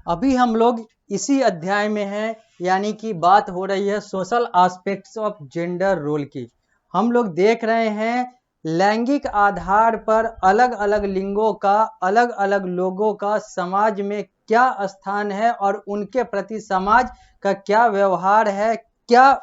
अभी हम लोग इसी अध्याय में हैं, यानी कि बात हो रही है social aspects of gender role की। हम लोग देख रहे हैं लैंगिक आधार पर अलग अलग लिंगों का, अलग अलग लोगों का समाज में क्या स्थान है और उनके प्रति समाज का क्या व्यवहार है, क्या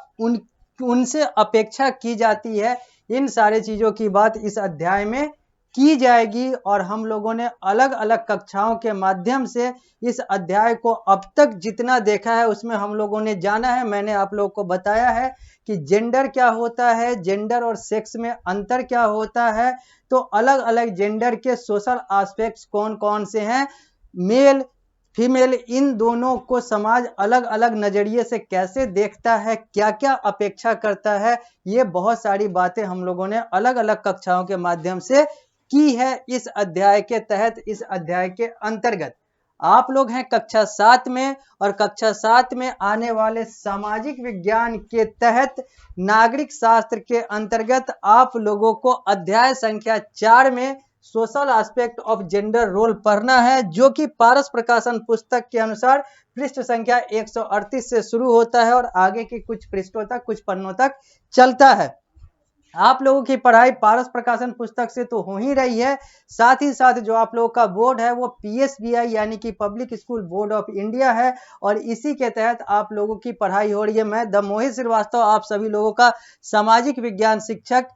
उनसे अपेक्षा की जाती है। इन सारे चीज़ों की बात इस अध्याय में की जाएगी और हम लोगों ने अलग अलग कक्षाओं के माध्यम से इस अध्याय को अब तक जितना देखा है उसमें हम लोगों ने जाना है। मैंने आप लोगों को बताया है कि जेंडर क्या होता है, जेंडर और सेक्स में अंतर क्या होता है, तो अलग अलग जेंडर के सोशल एस्पेक्ट्स कौन कौन से हैं, मेल फीमेल इन दोनों को समाज अलग अलग नज़रिए से कैसे देखता है, क्या क्या अपेक्षा करता है, ये बहुत सारी बातें हम लोगों ने अलग अलग कक्षाओं के माध्यम से की है इस अध्याय के तहत, इस अध्याय के अंतर्गत। आप लोग हैं कक्षा 7 में और कक्षा 7 में आने वाले सामाजिक विज्ञान के तहत नागरिक शास्त्र के अंतर्गत आप लोगों को अध्याय संख्या 4 में social aspect of gender role पढ़ना है, जो कि पारस प्रकाशन पुस्तक के अनुसार पृष्ठ संख्या 138 से शुरू होता है और आगे के कुछ पृष्ठों तक, कुछ पन्नों तक चलता है। आप लोगों की पढ़ाई पारस प्रकाशन पुस्तक से तो हो ही रही है, साथ ही साथ जो आप लोगों का बोर्ड है वो पीएसबीआई यानी कि public school board of India है और इसी के तहत आप लोगों की पढ़ाई हो रही है। मैं दमोही श्रीवास्तव आप सभी लोगों का सामाजिक विज्ञान शिक्षक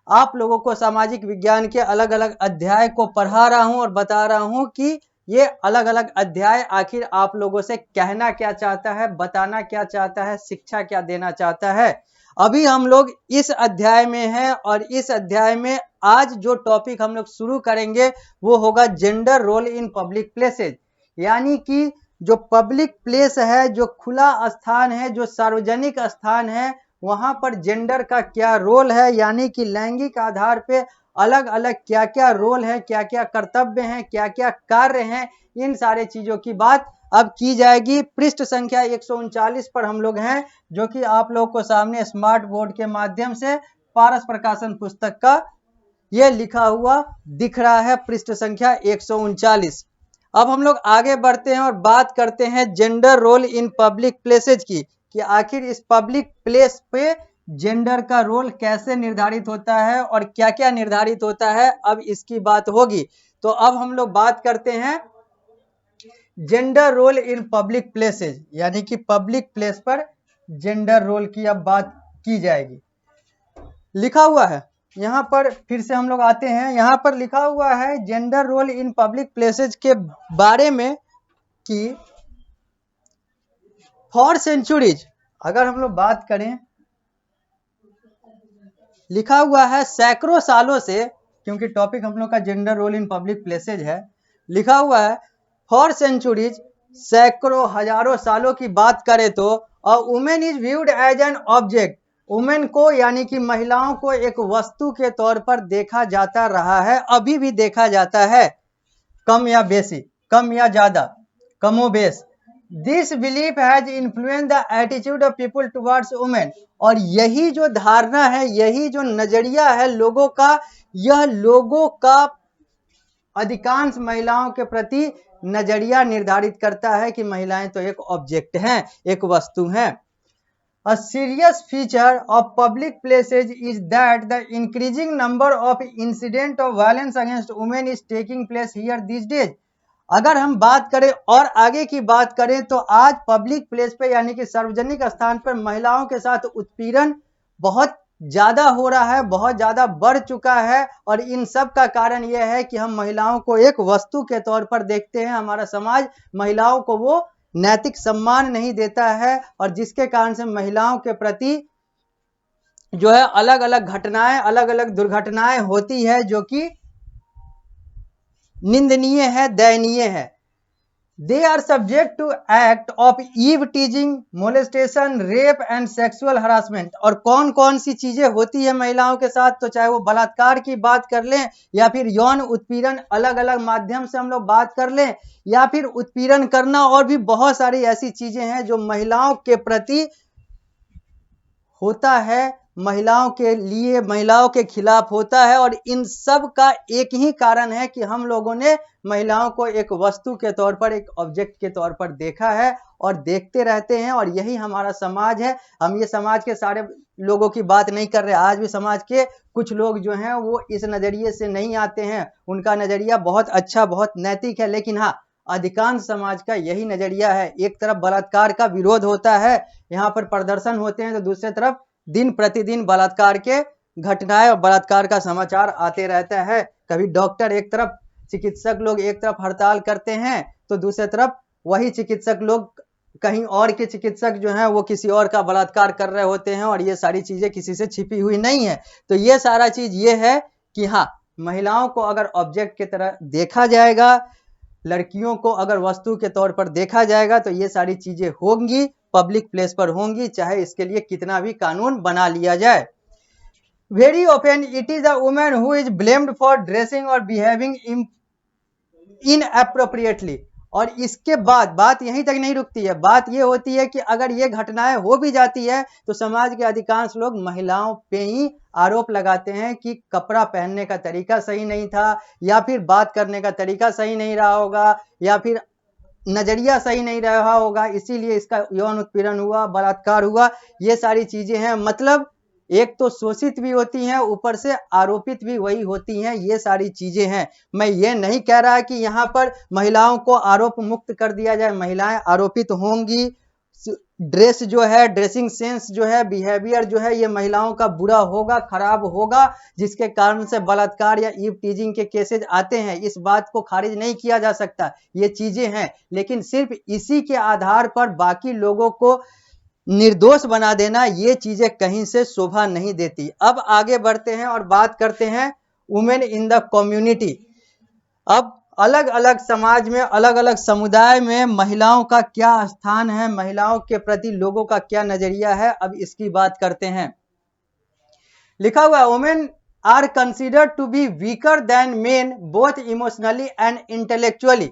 आप लोगों को सामाजिक विज्ञान के अलग अलग अध्याय को पढ़ा रहा हूं और बता रहा हूं कि ये अलग अलग अध्याय आखिर आप लोगों से कहना क्या चाहता है, बताना क्या चाहता है, शिक्षा क्या देना चाहता है। अभी हम लोग इस अध्याय में हैं और इस अध्याय में आज जो टॉपिक हम लोग शुरू करेंगे वो होगा gender role in public places, यानी कि जो पब्लिक प्लेस है, जो खुला स्थान है, जो सार्वजनिक स्थान है, वहां पर जेंडर का क्या रोल है, यानी कि लैंगिक आधार पे अलग अलग क्या क्या रोल है, क्या क्या कर्तव्य हैं, क्या क्या कार्य हैं, इन सारे चीजों की बात अब की जाएगी। पृष्ठ संख्या 139 पर हम लोग हैं, जो कि आप लोग को सामने स्मार्ट बोर्ड के माध्यम से पारस प्रकाशन पुस्तक का ये लिखा हुआ दिख रहा है, पृष्ठ संख्या 139। अब हम लोग आगे बढ़ते हैं और बात करते हैं gender role in public places की, कि आखिर इस पब्लिक प्लेस पे जेंडर का रोल कैसे निर्धारित होता है और क्या क्या निर्धारित होता है, अब इसकी बात होगी। तो अब हम लोग बात करते हैं gender role in public places, यानी कि पब्लिक प्लेस पर जेंडर रोल की अब बात की जाएगी। लिखा हुआ है यहाँ पर, फिर से हम लोग आते हैं, यहाँ पर लिखा हुआ है gender role in public places के बारे में कि फॉर सेंचुरीज, अगर हम लोग बात करें, लिखा हुआ है सैकड़ों सालों से, क्योंकि टॉपिक हम लोग का gender role in public places है, लिखा हुआ है फॉर सेंचुरीज, सैकड़ों हजारों सालों की बात करें तो a women is viewed as an object, women को यानी कि महिलाओं को एक वस्तु के तौर पर देखा जाता रहा है, अभी भी देखा जाता है, कम या बेसी, कम या ज्यादा, कमोबेश। This belief has influence the attitude of people towards women, और यही जो धारणा है, यही जो नजरिया है लोगों का, यह लोगों का अधिकांश महिलाओं के प्रति नजरिया निर्धारित करता है कि महिलाएं तो एक ऑब्जेक्ट हैं, एक वस्तु हैं। A serious feature of public places is that the increasing number of incidents of violence against women is taking place here these days. अगर हम बात करें और आगे की बात करें तो आज पब्लिक प्लेस पे यानी कि सार्वजनिक स्थान पर महिलाओं के साथ उत्पीड़न बहुत ज्यादा हो रहा है, बहुत ज्यादा बढ़ चुका है, और इन सब का कारण यह है कि हम महिलाओं को एक वस्तु के तौर पर देखते हैं। हमारा समाज महिलाओं को वो नैतिक सम्मान नहीं देता है और जिसके कारण से महिलाओं के प्रति जो है अलग अलग घटनाएं, अलग अलग दुर्घटनाएं होती है, जो कि निंदनीय है, दयनीय है। They are subject to act of eve teasing, molestation, rape and sexual harassment. और कौन कौन सी चीजें होती है महिलाओं के साथ, तो चाहे वो बलात्कार की बात कर लें या फिर यौन उत्पीड़न, अलग अलग माध्यम से हम लोग बात कर लें, या फिर उत्पीड़न करना, और भी बहुत सारी ऐसी चीजें हैं जो महिलाओं के प्रति होता है, महिलाओं के लिए, महिलाओं के खिलाफ होता है। और इन सब का एक ही कारण है कि हम लोगों ने महिलाओं को एक वस्तु के तौर पर, एक ऑब्जेक्ट के तौर पर देखा है और देखते रहते हैं। और यही हमारा समाज है। हम ये समाज के सारे लोगों की बात नहीं कर रहे, आज भी समाज के कुछ लोग जो हैं वो इस नजरिए से नहीं आते हैं, उनका नजरिया बहुत अच्छा, बहुत नैतिक है, लेकिन हाँ, अधिकांश समाज का यही नजरिया है। एक तरफ बलात्कार का विरोध होता है, यहाँ पर प्रदर्शन होते हैं, तो दूसरी तरफ दिन प्रतिदिन बलात्कार के घटनाएं और बलात्कार का समाचार आते रहता है। कभी डॉक्टर एक तरफ, चिकित्सक लोग एक तरफ हड़ताल करते हैं, तो दूसरी तरफ वही चिकित्सक लोग, कहीं और के चिकित्सक जो हैं वो किसी और का बलात्कार कर रहे होते हैं। और ये सारी चीजें किसी से छिपी हुई नहीं है। तो ये सारा चीज ये है कि हाँ, महिलाओं को अगर ऑब्जेक्ट की तरह देखा जाएगा, लड़कियों को अगर वस्तु के तौर पर देखा जाएगा, तो ये सारी चीजें होंगी, पब्लिक प्लेस पर होंगी, चाहे इसके लिए कितना भी कानून बना लिया जाए। Very often it is a woman who is blamed for dressing और बिहेविंग इनएप्रोप्रिएटली। और इसके बाद बात यहीं तक नहीं रुकती है, बात ये होती है कि अगर ये घटनाएं हो भी जाती है तो समाज के अधिकांश लोग महिलाओं पे ही आरोप लगाते हैं कि कपड़ा पहनने का तरीका सही नहीं था, या फिर बात करने का तरीका सही नहीं रहा होगा, या फिर नजरिया सही नहीं रहा होगा, इसीलिए इसका यौन उत्पीड़न हुआ, बलात्कार हुआ। ये सारी चीजें हैं। मतलब एक तो शोषित भी होती हैं, ऊपर से आरोपित भी वही होती हैं। ये सारी चीजें हैं। मैं ये नहीं कह रहा कि यहाँ पर महिलाओं को आरोप मुक्त कर दिया जाए, महिलाएं आरोपित होंगी। ड्रेस जो है, ड्रेसिंग सेंस जो है, बिहेवियर जो है, ये महिलाओं का बुरा होगा, खराब होगा, जिसके कारण से बलात्कार या ईव टीजिंग के केसेज आते हैं। इस बात को खारिज नहीं किया जा सकता, ये चीजें हैं। लेकिन सिर्फ इसी के आधार पर बाकी लोगों को निर्दोष बना देना, ये चीजें कहीं से शोभा नहीं देती। अब आगे बढ़ते हैं और बात करते हैं वुमेन इन द कम्युनिटी। अब अलग अलग समाज में, अलग अलग समुदाय में महिलाओं का क्या स्थान है, महिलाओं के प्रति लोगों का क्या नजरिया है, अब इसकी बात करते हैं। लिखा हुआ है, women are considered to be weaker than men both emotionally and intellectually.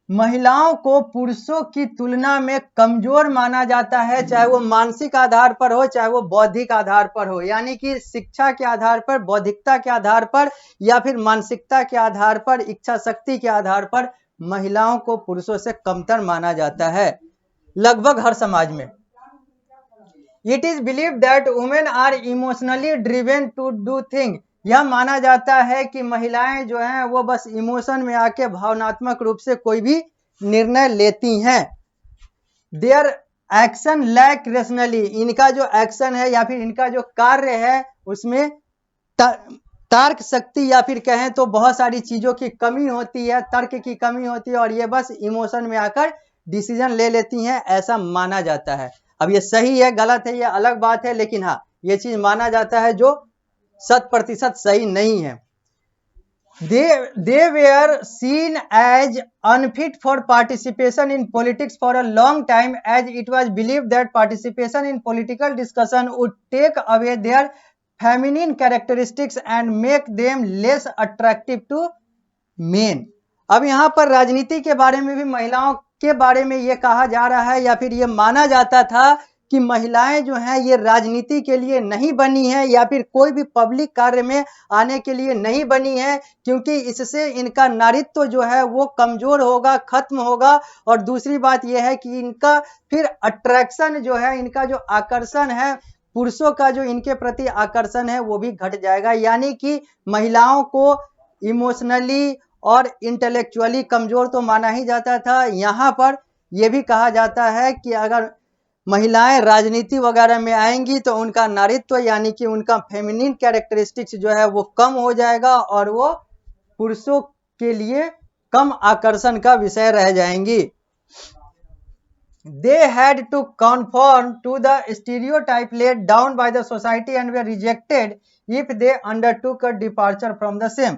महिलाओं को पुरुषों की तुलना में कमजोर माना जाता है, चाहे वो मानसिक आधार पर हो, चाहे वो बौद्धिक आधार पर हो। यानी कि शिक्षा के आधार पर, बौद्धिकता के आधार पर, या फिर मानसिकता के आधार पर, इच्छा शक्ति के आधार पर महिलाओं को पुरुषों से कमतर माना जाता है लगभग हर समाज में। It is believed that women are emotionally driven to do thing. यह माना जाता है कि महिलाएं जो हैं वो बस इमोशन में आके भावनात्मक रूप से कोई भी निर्णय लेती हैं। Their action lack rationally. इनका जो एक्शन है या फिर इनका जो कार्य है उसमें तर्क शक्ति या फिर कहें तो बहुत सारी चीजों की कमी होती है, तर्क की कमी होती है, और ये बस इमोशन में आकर डिसीजन ले लेती हैं, ऐसा माना जाता है। अब ये सही है गलत है ये अलग बात है, लेकिन हाँ, ये चीज माना जाता है जो 100% सही नहीं है। They were seen as unfit for participation in politics for a long time, as it was believed that participation in political discussion would take away their feminine characteristics and make them less attractive to men. अब यहाँ पर राजनीति के बारे में भी महिलाओं के बारे में ये कहा जा रहा है, या फिर ये माना जाता था कि महिलाएं जो हैं ये राजनीति के लिए नहीं बनी है, या फिर कोई भी पब्लिक कार्य में आने के लिए नहीं बनी है, क्योंकि इससे इनका नारीत्व जो है वो कमजोर होगा, खत्म होगा। और दूसरी बात यह है कि इनका फिर अट्रैक्शन जो है, इनका जो आकर्षण है, पुरुषों का जो इनके प्रति आकर्षण है वो भी घट जाएगा। यानी कि महिलाओं को इमोशनली और इंटेलेक्चुअली कमजोर तो माना ही जाता था। यहाँ पर यह भी कहा जाता है कि अगर महिलाएं राजनीति वगैरह में आएंगी तो उनका नारीत्व यानी कि उनका फेमिनिन कैरेक्टरिस्टिक्स जो है वो कम हो जाएगा और वो पुरुषों के लिए कम आकर्षण का विषय रह जाएंगी। They had to conform to the stereotype laid down by the society and were rejected if they undertook a departure from the same.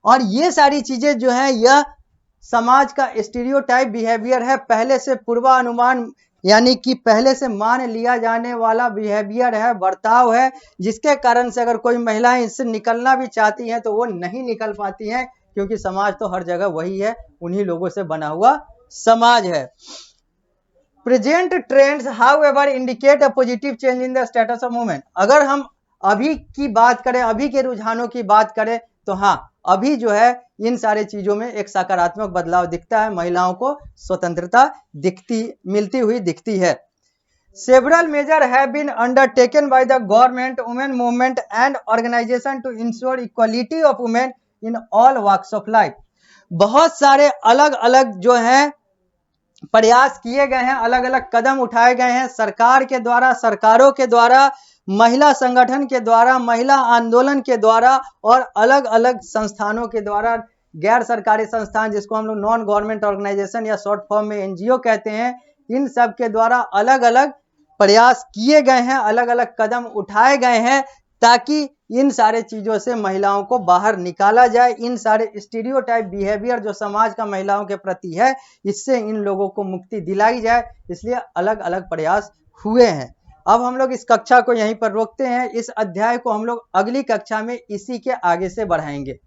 और ये सारी चीजें जो है यह समाज का स्टीरियोटाइप बिहेवियर है, पहले से पूर्वानुमान यानी कि पहले से मान लिया जाने वाला बिहेवियर है, बर्ताव है, जिसके कारण से अगर कोई महिलाएं इससे निकलना भी चाहती हैं तो वो नहीं निकल पाती हैं, क्योंकि समाज तो हर जगह वही है, उन्हीं लोगों से बना हुआ समाज है। Present trends however indicate a positive change in the status of women. अगर हम अभी की बात करें, अभी के रुझानों की बात करें, तो हाँ, अभी जो है इन सारे चीजों में एक सकारात्मक बदलाव दिखता है, महिलाओं को स्वतंत्रता मिलती हुई दिखती है। Several measures have been undertaken by the government, women movement and organization to ensure equality of women in all walks of life। बहुत सारे अलग अलग जो हैं प्रयास किए गए हैं, अलग अलग कदम उठाए गए हैं सरकार के द्वारा, सरकारों के द्वारा, महिला संगठन के द्वारा, महिला आंदोलन के द्वारा और अलग अलग संस्थानों के द्वारा, गैर सरकारी संस्थान जिसको हम लोग नॉन गवर्नमेंट ऑर्गेनाइजेशन या शॉर्ट फॉर्म में एनजीओ कहते हैं, इन सब के द्वारा अलग अलग प्रयास किए गए हैं, अलग अलग कदम उठाए गए हैं ताकि इन सारे चीजों से महिलाओं को बाहर निकाला जाए। इन सारे स्टीरियोटाइप बिहेवियर जो समाज का महिलाओं के प्रति है, इससे इन लोगों को मुक्ति दिलाई जाए, इसलिए अलग अलग प्रयास हुए हैं। अब हम लोग इस कक्षा को यहीं पर रोकते हैं। इस अध्याय को हम लोग अगली कक्षा में इसी के आगे से बढ़ाएंगे।